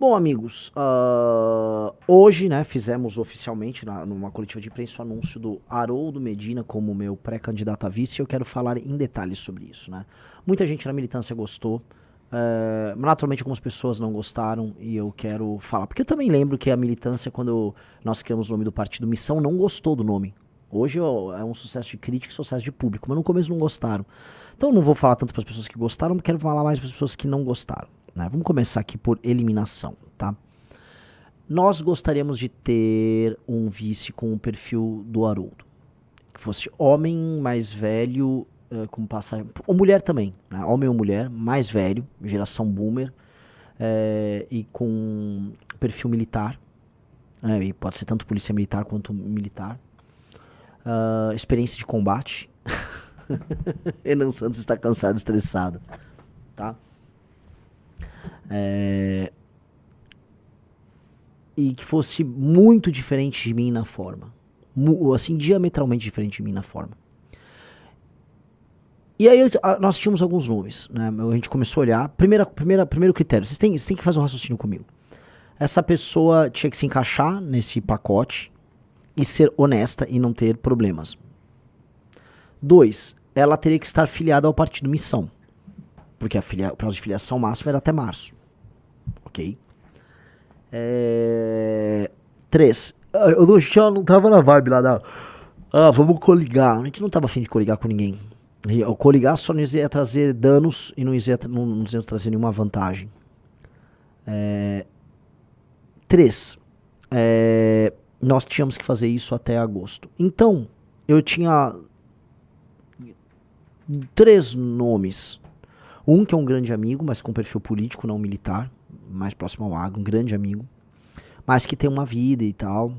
Bom, amigos, hoje, né, fizemos oficialmente, numa coletiva de imprensa, o anúncio do Haroldo Medina como meu pré-candidato a vice, e eu quero falar em detalhes sobre isso, né. Muita gente na militância gostou, naturalmente algumas pessoas não gostaram, e eu quero falar, porque eu também lembro que a militância, quando nós criamos o nome do partido Missão, não gostou do nome. Hoje é um sucesso de crítica e sucesso de público, mas no começo não gostaram. Então eu não vou falar tanto para as pessoas que gostaram, quero falar mais para as pessoas que não gostaram, né? Vamos começar aqui por eliminação, tá? Nós gostaríamos de ter um vice com o perfil do Haroldo. Que fosse homem mais velho, com passagem... Ou mulher também, né? Homem ou mulher, mais velho, geração boomer, e com perfil militar. E pode ser tanto polícia militar quanto militar. Experiência de combate. Renan Santos está cansado, estressado, tá? E que fosse muito diferente de mim na forma, assim, diametralmente diferente de mim na forma. E aí nós tínhamos alguns nomes, né? A gente começou a olhar. Primeiro critério, vocês têm que fazer um raciocínio comigo. Essa pessoa tinha que se encaixar nesse pacote e ser honesta e não ter problemas. 2, ela teria que estar filiada ao partido Missão, porque o prazo de filiação máximo era até março. Ok? 3, eu já não tava na vibe lá da... vamos coligar. A gente não tava afim de coligar com ninguém. O coligar só nos ia trazer danos e não nos ia trazer nenhuma vantagem. 3, nós tínhamos que fazer isso até agosto. Então, eu tinha 3 nomes. Um que é um grande amigo, mas com perfil político, não militar, mais próximo ao agro, um grande amigo, mas que tem uma vida e tal,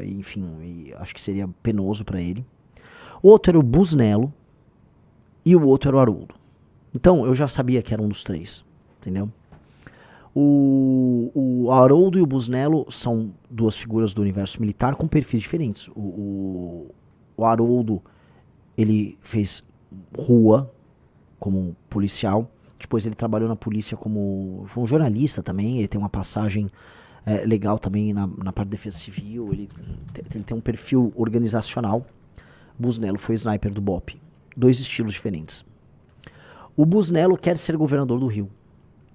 enfim, acho que seria penoso pra ele. O outro era o Busnello e o outro era o Haroldo. Então, eu já sabia que era um dos 3, entendeu? O Haroldo e o Busnello são 2 figuras do universo militar com perfis diferentes. O Haroldo, ele fez rua como policial, depois ele trabalhou na polícia foi um jornalista também, ele tem uma passagem legal também na parte de defesa civil, ele tem um perfil organizacional. Busnello foi sniper do BOPE, 2 estilos diferentes. O Busnello quer ser governador do Rio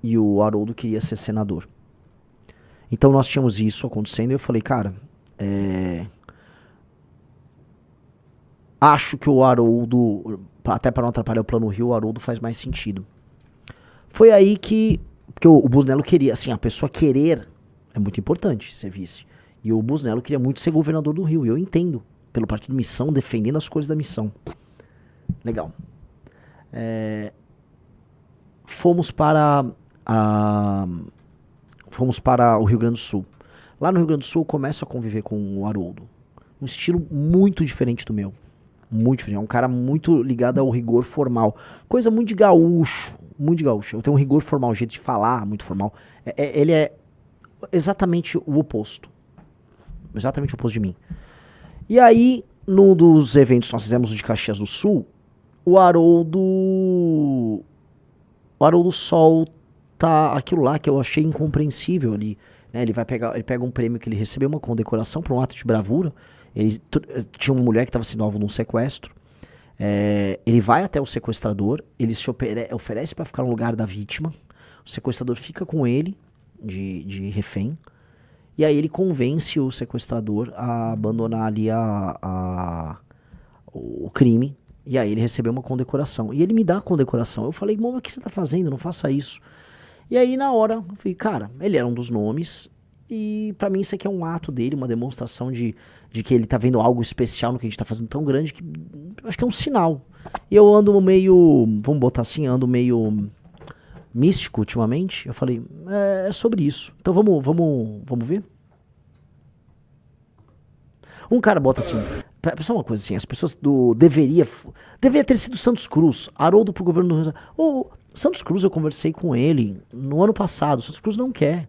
e o Haroldo queria ser senador. Então nós tínhamos isso acontecendo e eu falei, cara, acho que o Haroldo, até para não atrapalhar o plano Rio, o Haroldo faz mais sentido. Foi aí porque o Busnello queria, assim, a pessoa querer é muito importante ser vice. E o Busnello queria muito ser governador do Rio, e eu entendo, pelo partido Missão, defendendo as cores da Missão. Legal. Fomos para o Rio Grande do Sul. Lá no Rio Grande do Sul eu começo a conviver com o Haroldo. Um estilo muito diferente do meu. Muito diferente. É um cara muito ligado ao rigor formal. Coisa muito de gaúcho. Muito de gaúcho. Eu tenho um rigor formal, um jeito de falar muito formal. Ele é exatamente o oposto. Exatamente o oposto de mim. E aí, num dos eventos que nós fizemos de Caxias do Sul, o Haroldo solta aquilo lá que eu achei incompreensível ali, né? Ele pega um prêmio que ele recebeu, uma condecoração por um ato de bravura. Ele tinha uma mulher que estava sendo alvo de um sequestro. Ele vai até o sequestrador, ele se oferece para ficar no lugar da vítima. O sequestrador fica com ele de refém. E aí ele convence o sequestrador a abandonar ali o crime. E aí ele recebeu uma condecoração. E ele me dá a condecoração. Eu falei, mas o que você tá fazendo? Não faça isso. E aí na hora, eu falei, cara, ele era um dos nomes. E pra mim isso aqui é um ato dele, uma demonstração de que ele tá vendo algo especial no que a gente tá fazendo tão grande, que acho que é um sinal. E eu ando meio, vamos botar assim, ando meio místico ultimamente. Eu falei, é sobre isso. Então vamos ver? Um cara bota assim, só uma coisa assim, as pessoas deveria ter sido Santos Cruz, Haroldo pro governo do Rio. O Santos Cruz, eu conversei com ele no ano passado, Santos Cruz não quer.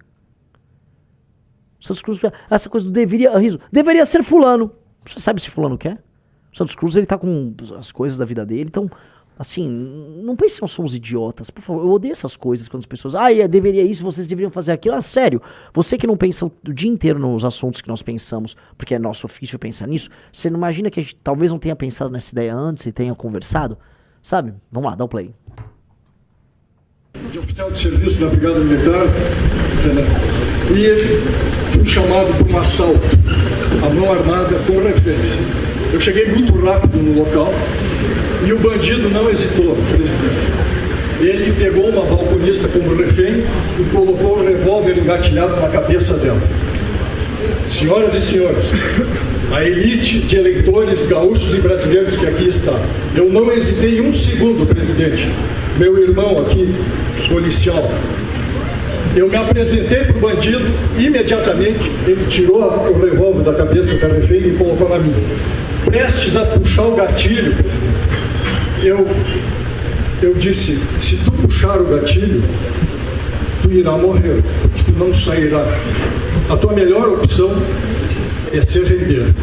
Santos Cruz, essa coisa do deveria ser fulano. Você sabe se fulano quer? Santos Cruz, ele tá com as coisas da vida dele, então Assim, não pense que nós somos idiotas, por favor. Eu odeio essas coisas quando as pessoas... deveria isso, vocês deveriam fazer aquilo. Sério, você que não pensa o dia inteiro nos assuntos que nós pensamos, porque é nosso ofício pensar nisso, você não imagina que a gente talvez não tenha pensado nessa ideia antes e tenha conversado? Sabe? Vamos lá, dá o play. De oficial de serviço da Brigada Militar, e fui chamado para um assalto à mão armada com reféns. Eu cheguei muito rápido no local e o bandido não hesitou, presidente. Ele pegou uma balconista como refém e colocou o revólver engatilhado na cabeça dela. Senhoras e senhores, a elite de eleitores gaúchos e brasileiros que aqui está, eu não hesitei um segundo, presidente. Meu irmão aqui, policial, eu me apresentei para o bandido, imediatamente ele tirou o revólver da cabeça da refém e colocou na minha. Prestes a puxar o gatilho, eu disse, se tu puxar o gatilho, tu irá morrer, porque tu não sairá. A tua melhor opção é se render.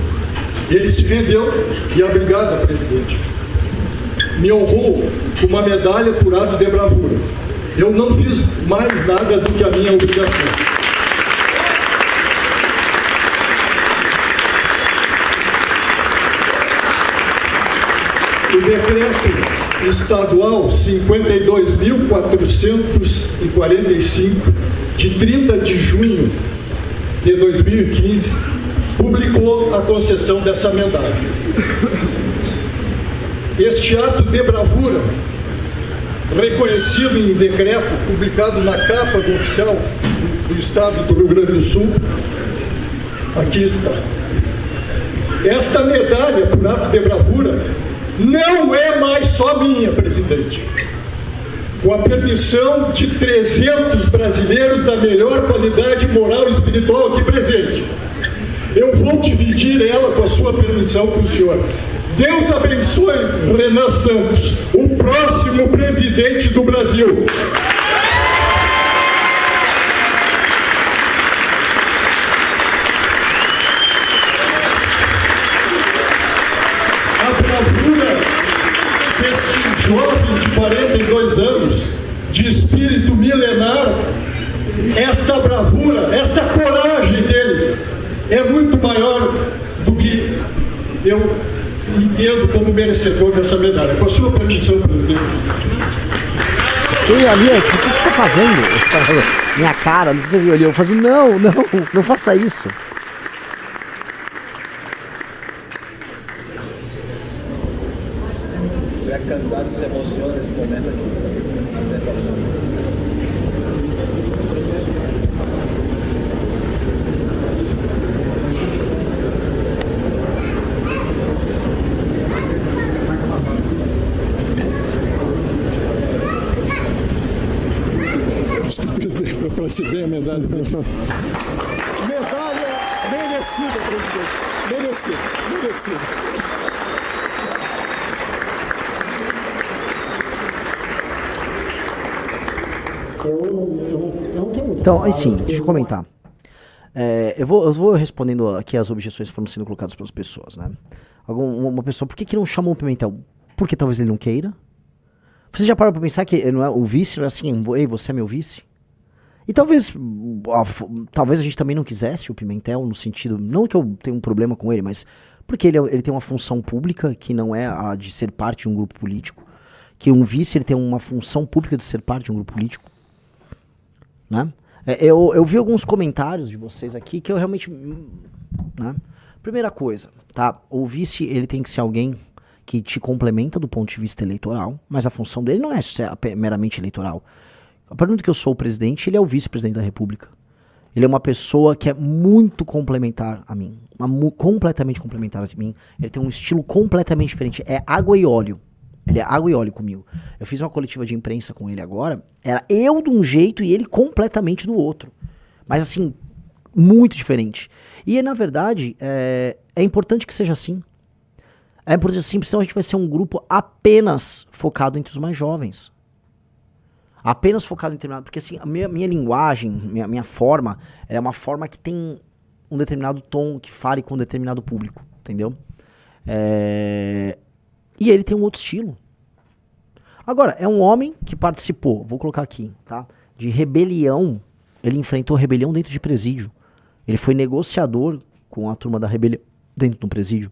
Ele se rendeu e a brigada, presidente, me honrou com uma medalha por ato de bravura. Eu não fiz mais nada do que a minha obrigação. O decreto estadual 52.445, de 30 de junho de 2015, publicou a concessão dessa medalha. Este ato de bravura, reconhecido em decreto publicado na capa do oficial do Estado do Rio Grande do Sul, aqui está. Esta medalha por ato de bravura não é mais só minha, presidente. Com a permissão de 300 brasileiros da melhor qualidade moral e espiritual aqui presente, eu vou dividir ela, com a sua permissão, com o senhor. Deus abençoe Renan Santos, o próximo presidente do Brasil. A bravura deste jovem de 42 anos, de espírito milenar, esta bravura, esta coragem dele é muito maior do que eu entendo como merecedor dessa medalha. Com a sua permissão, presidente. Fiquei ali, tipo, o que você está fazendo? Minha cara, não sei se você viu ali. Eu falei, não faça isso. O candidato se emociona nesse momento aqui. Para receber a medalha. Medalha merecida, presidente. Merecida. Então, assim, deixa eu comentar. Eu vou respondendo aqui as objeções que foram sendo colocadas pelas pessoas, né? Uma pessoa, por que não chamou o Pimentel? Porque talvez ele não queira. Você já parou pra pensar que não é, o vice não é assim, ei, você é meu vice? E talvez a gente também não quisesse o Pimentel, no sentido, não que eu tenha um problema com ele, mas porque ele tem uma função pública que não é a de ser parte de um grupo político, que um vice ele tem uma função pública de ser parte de um grupo político, né? Eu vi alguns comentários de vocês aqui que eu realmente, né? Primeira coisa, tá? O vice ele tem que ser alguém que te complementa do ponto de vista eleitoral, mas a função dele não é meramente eleitoral. A partir do que eu sou o presidente, ele é o vice-presidente da República. Ele é uma pessoa que é muito complementar a mim. Completamente complementar a mim. Ele tem um estilo completamente diferente. É água e óleo. Ele é água e óleo comigo. Eu fiz uma coletiva de imprensa com ele agora. Era eu de um jeito e ele completamente do outro. Mas assim, muito diferente. E na verdade, é importante que seja assim. É importante assim, porque senão a gente vai ser um grupo apenas focado entre os mais jovens. Apenas focado em determinado... Porque assim, a minha linguagem, minha forma, é uma forma que tem um determinado tom, que fale com um determinado público, entendeu? E ele tem um outro estilo. Agora, é um homem que participou, vou colocar aqui, tá? De rebelião. Ele enfrentou rebelião dentro de presídio. Ele foi negociador com a turma da rebelião dentro de um presídio.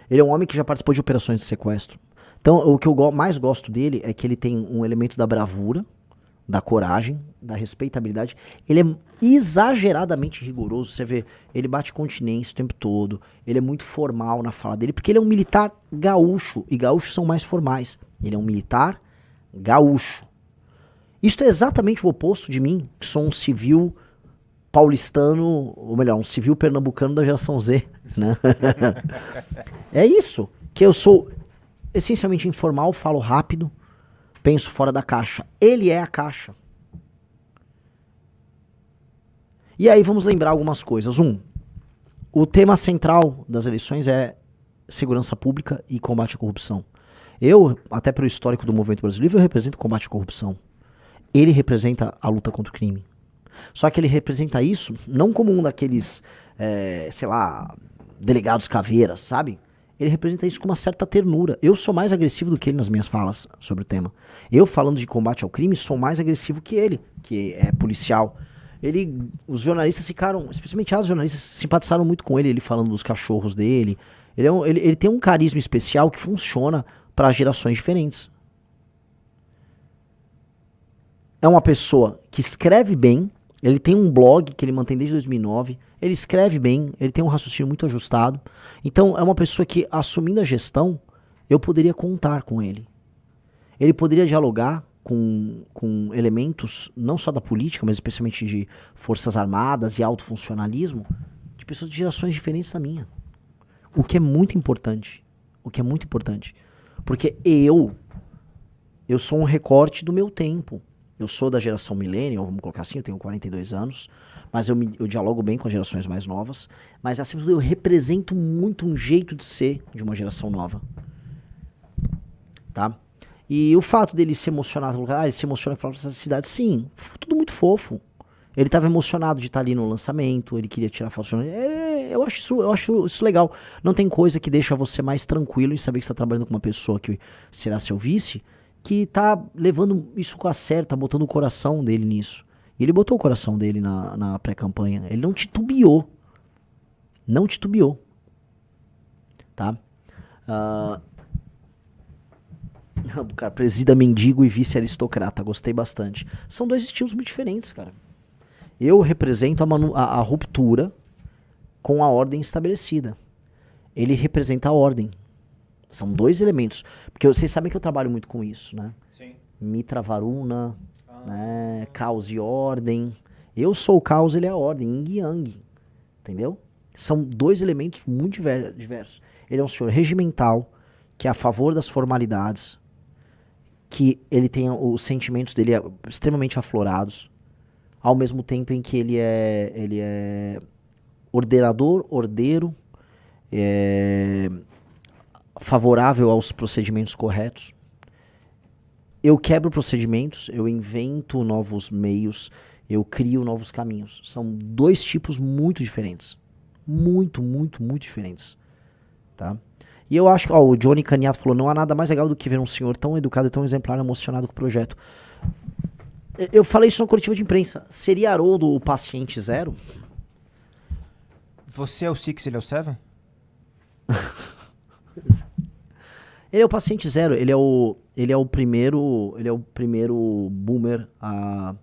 Ele é um homem que já participou de operações de sequestro. Então, o que eu mais gosto dele é que ele tem um elemento da bravura, da coragem, da respeitabilidade. Ele é exageradamente rigoroso. Você vê, ele bate continência o tempo todo. Ele é muito formal na fala dele, porque ele é um militar gaúcho. E gaúchos são mais formais. Ele é um militar gaúcho. Isso é exatamente o oposto de mim, que sou um civil paulistano, ou melhor, um civil pernambucano da geração Z, né? É isso, que eu sou essencialmente informal, falo rápido, penso fora da caixa. Ele é a caixa. E aí vamos lembrar algumas coisas. O tema central das eleições é segurança pública e combate à corrupção. Eu, até pelo histórico do movimento brasileiro, eu represento o combate à corrupção. Ele representa a luta contra o crime. Só que ele representa isso não como um daqueles, sei lá, delegados caveiras, sabe? Ele representa isso com uma certa ternura. Eu sou mais agressivo do que ele nas minhas falas sobre o tema. Eu, falando de combate ao crime, sou mais agressivo que ele, que é policial. Os jornalistas ficaram, especialmente as jornalistas, simpatizaram muito com ele, ele falando dos cachorros dele. Ele tem um carisma especial que funciona para gerações diferentes. É uma pessoa que escreve bem, ele tem um blog que ele mantém desde 2009, ele escreve bem, ele tem um raciocínio muito ajustado. Então é uma pessoa que, assumindo a gestão, eu poderia contar com ele. Ele poderia dialogar com elementos, não só da política, mas especialmente de forças armadas e alto funcionalismo, de pessoas de gerações diferentes da minha. O que é muito importante. Porque eu sou um recorte do meu tempo. Eu sou da geração millennial, vamos colocar assim, eu tenho 42 anos, mas eu dialogo bem com as gerações mais novas, mas acima de tudo eu represento muito um jeito de ser de uma geração nova. Tá? E o fato dele se emocionar, ele se emociona e falar pra essa cidade, sim, tudo muito fofo. Ele estava emocionado de estar ali no lançamento, ele queria tirar foto. Eu acho isso legal. Não tem coisa que deixa você mais tranquilo em saber que você está trabalhando com uma pessoa que será seu vice, que tá levando isso com a sério, tá botando o coração dele nisso. E ele botou o coração dele na pré-campanha. Ele não titubeou. Tá? Cara, presida mendigo e vice-aristocrata. Gostei bastante. São dois estilos muito diferentes, cara. Eu represento a ruptura com a ordem estabelecida. Ele representa a ordem. São dois elementos. Porque vocês sabem que eu trabalho muito com isso, né? Sim. Mitra Varuna, né? Caos e ordem. Eu sou o caos, ele é a ordem. Yin e Yang. Entendeu? São dois elementos muito diversos. Ele é um senhor regimental, que é a favor das formalidades, que ele tem os sentimentos dele extremamente aflorados, ao mesmo tempo em que ele é ordenador, ordeiro, favorável aos procedimentos corretos. Eu quebro procedimentos, eu invento novos meios, eu crio novos caminhos. São dois tipos muito diferentes. Muito diferentes. Tá? E eu acho que o Johnny Caniato falou, não há nada mais legal do que ver um senhor tão educado e tão exemplar, emocionado com o projeto. Eu falei isso na coletiva de imprensa. Seria Haroldo o paciente zero? Você é o Six, ele é o Seven? Ele é o paciente zero, ele é o primeiro boomer a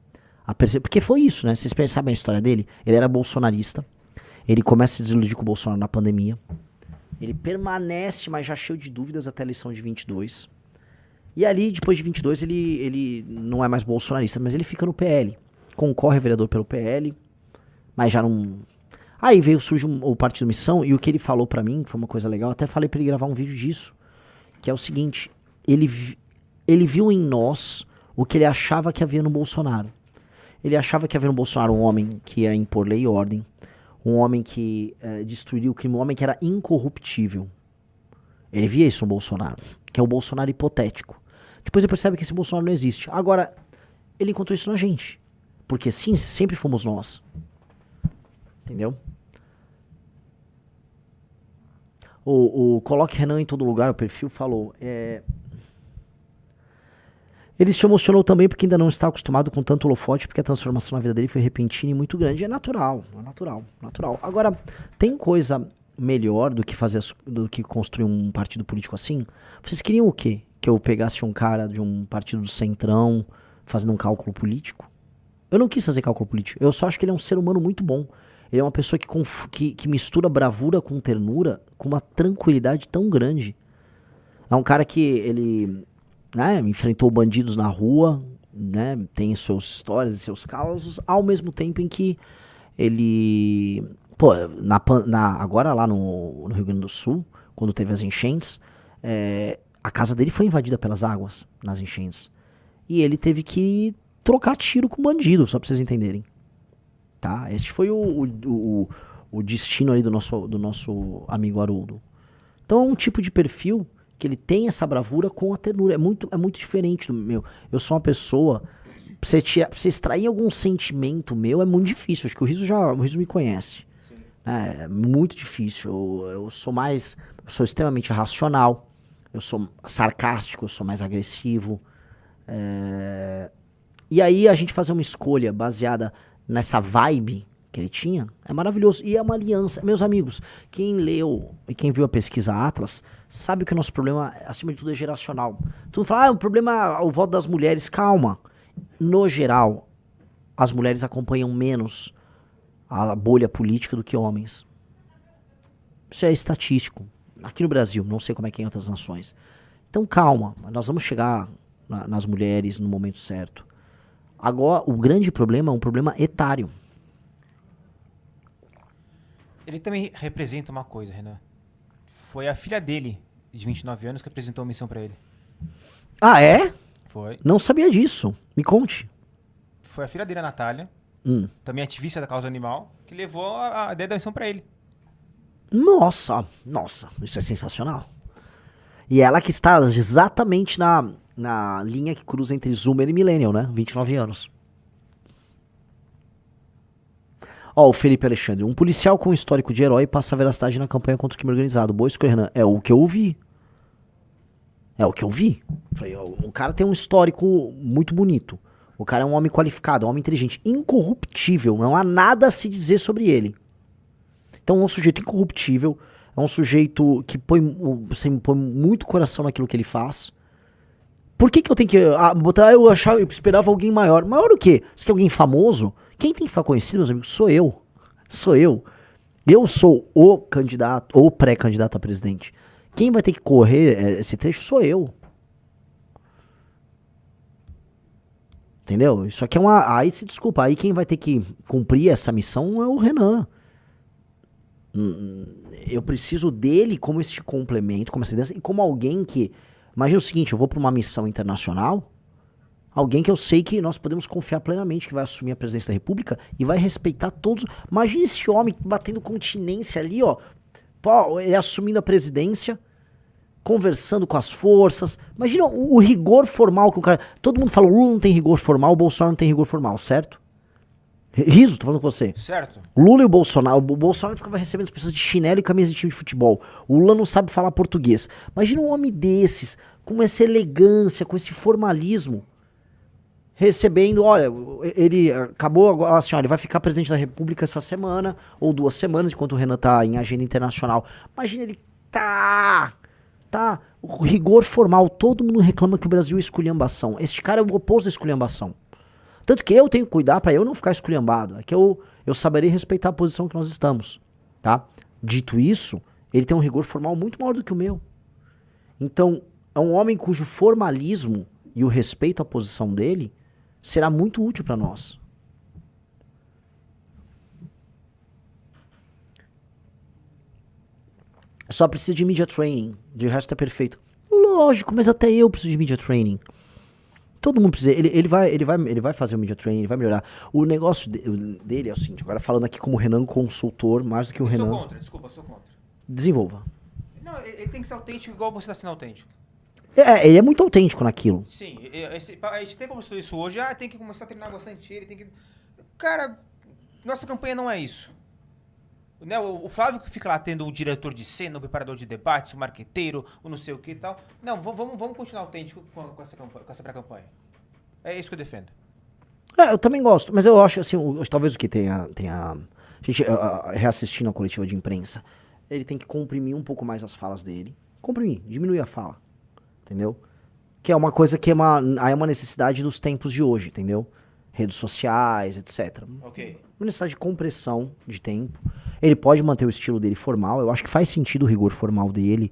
perceber. Porque foi isso, né? Vocês sabem a história dele? Ele era bolsonarista. Ele começa a se desiludir com o Bolsonaro na pandemia. Ele permanece, mas já cheio de dúvidas até a eleição de 22. E ali, depois de 22, ele não é mais bolsonarista, mas ele fica no PL. Concorre a vereador pelo PL, mas já não... Aí surge o Partido Missão, e o que ele falou pra mim, foi uma coisa legal, até falei pra ele gravar um vídeo disso, que é o seguinte, ele viu em nós o que ele achava que havia no Bolsonaro. Ele achava que havia no Bolsonaro um homem que ia impor lei e ordem, um homem que destruiria o crime, um homem que era incorruptível. Ele via isso no Bolsonaro, que é o Bolsonaro hipotético. Depois ele percebe que esse Bolsonaro não existe. Agora, ele encontrou isso na gente. Porque sim, sempre fomos nós. Entendeu? O Coloque Renan em Todo Lugar, o perfil, falou... Ele se emocionou também porque ainda não está acostumado com tanto holofote, porque a transformação na vida dele foi repentina e muito grande. É natural, natural. Agora, tem coisa melhor do que do que construir um partido político assim? Vocês queriam o quê? Que eu pegasse um cara de um partido do centrão fazendo um cálculo político? Eu não quis fazer cálculo político. Eu só acho que ele é um ser humano muito bom. Ele é uma pessoa que mistura bravura com ternura com uma tranquilidade tão grande. É um cara que ele, né, enfrentou bandidos na rua, né, tem suas histórias e seus causos, ao mesmo tempo em que ele... Pô, agora lá no Rio Grande do Sul, quando teve as enchentes, a casa dele foi invadida pelas águas nas enchentes. E ele teve que trocar tiro com bandido, só pra vocês entenderem. Tá? Este foi o destino ali do nosso amigo Haroldo. Então é um tipo de perfil que ele tem essa bravura com a ternura. É muito diferente do meu. Eu sou uma pessoa... Pra você extrair algum sentimento meu é muito difícil. Acho que o Riso me conhece. É muito difícil. Eu sou extremamente racional. Eu sou sarcástico, eu sou mais agressivo. E aí a gente fazer uma escolha baseada nessa vibe que ele tinha é maravilhoso. E é uma aliança. Meus amigos, quem leu e quem viu a pesquisa Atlas sabe que o nosso problema, acima de tudo, é geracional. Tu não fala, o problema é o voto das mulheres. Calma. No geral, as mulheres acompanham menos a bolha política do que homens. Isso é estatístico. Aqui no Brasil, não sei como é que é em outras nações. Então calma, nós vamos chegar nas mulheres no momento certo. Agora, o grande problema é um problema etário. Ele também representa uma coisa, Renan. Foi a filha dele, de 29 anos, que apresentou a missão pra ele. Ah, é? Foi. Não sabia disso. Me conte. Foi a filha dele, a Natália, também ativista da causa animal, que levou a ideia da missão pra ele. Nossa, isso é sensacional. E ela que está exatamente na linha que cruza entre Zoomer e Millennial, né? 29 anos. Ó, o Felipe Alexandre. Um policial com histórico de herói passa a veracidade na campanha contra o crime organizado. Boa escolha, Renan. É o que eu ouvi. Falei, ó, o cara tem um histórico muito bonito. O cara é um homem qualificado, um homem inteligente, incorruptível. Não há nada a se dizer sobre ele. Então é um sujeito incorruptível. É um sujeito que põe muito coração naquilo que ele faz. Por que eu tenho que botar? Eu esperava alguém maior. Maior o quê? Você quer alguém famoso? Quem tem que ficar conhecido, meus amigos, sou eu. Eu sou o candidato, ou pré-candidato a presidente. Quem vai ter que correr esse trecho sou eu. Entendeu? Isso aqui é uma... Aí se desculpa, aí quem vai ter que cumprir essa missão é o Renan. Eu preciso dele como este complemento, como essa ideia, e como alguém que... Imagina o seguinte, eu vou para uma missão internacional, alguém que eu sei que nós podemos confiar plenamente que vai assumir a presidência da República e vai respeitar todos... Imagina esse homem batendo continência ali, ó. Pô, ele assumindo a presidência, conversando com as forças. Imagina o rigor formal que o cara... Todo mundo fala, o Lula não tem rigor formal, o Bolsonaro não tem rigor formal, certo? Riso, tô falando com você. Certo. Lula e o Bolsonaro ficava recebendo as pessoas de chinelo e camisa de time de futebol. O Lula não sabe falar português. Imagina um homem desses, com essa elegância, com esse formalismo, recebendo, olha, ele acabou agora, assim, olha, ele vai ficar presidente da República essa semana, ou 2 semanas, enquanto o Renan tá em agenda internacional. Imagina ele, o rigor formal, todo mundo reclama que o Brasil é esculhambação. Este cara é o oposto da esculhambação. Tanto que eu tenho que cuidar pra eu não ficar esculhambado. É que eu saberei respeitar a posição que nós estamos, tá? Dito isso, ele tem um rigor formal muito maior do que o meu. Então, é um homem cujo formalismo e o respeito à posição dele será muito útil pra nós. Só precisa de media training, de resto é perfeito. Lógico, mas até eu preciso de media training. Todo mundo precisa, ele vai fazer o media training, ele vai melhorar. O negócio dele é o seguinte, agora falando aqui como Renan consultor, mais do que o Renan... Sou contra. Desenvolva. Não, ele tem que ser autêntico igual você está sendo autêntico. Ele é muito autêntico naquilo. Sim, a gente tem conversado isso hoje, tem que começar a terminar bastante ele, tem que... Cara, nossa campanha não é isso. Né, o Flávio que fica lá tendo o diretor de cena, o preparador de debates, o marqueteiro, o não sei o que e tal. Não, vamos continuar autêntico com essa pré-campanha. É isso que eu defendo. Eu também gosto, mas eu acho assim, talvez o que tenha a gente reassistindo a coletiva de imprensa, ele tem que comprimir um pouco mais as falas dele. Comprimir, diminuir a fala, entendeu? Que é uma coisa que é uma necessidade dos tempos de hoje, entendeu? Redes sociais, etc. Ok. Uma necessidade de compressão de tempo. Ele pode manter o estilo dele formal, eu acho que faz sentido o rigor formal dele.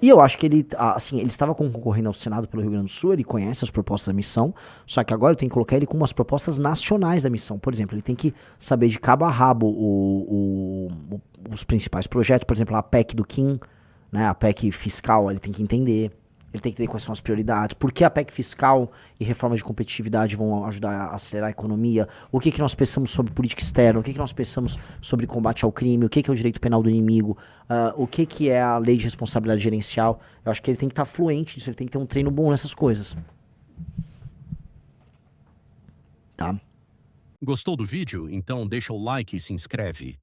E eu acho que ele, assim, ele estava concorrendo ao Senado pelo Rio Grande do Sul, ele conhece as propostas da missão, só que agora eu tenho que colocar ele com umas propostas nacionais da missão. Por exemplo, ele tem que saber de cabo a rabo os principais projetos, por exemplo, a PEC do Kim, né, a PEC fiscal, ele tem que entender. Ele tem que entender quais são as prioridades, por que a PEC fiscal e reforma de competitividade vão ajudar a acelerar a economia, o que nós pensamos sobre política externa, o que nós pensamos sobre combate ao crime, o que é o direito penal do inimigo, o que é a lei de responsabilidade gerencial. Eu acho que ele tem que estar fluente disso, ele tem que ter um treino bom nessas coisas. Tá? Gostou do vídeo? Então deixa o like e se inscreve.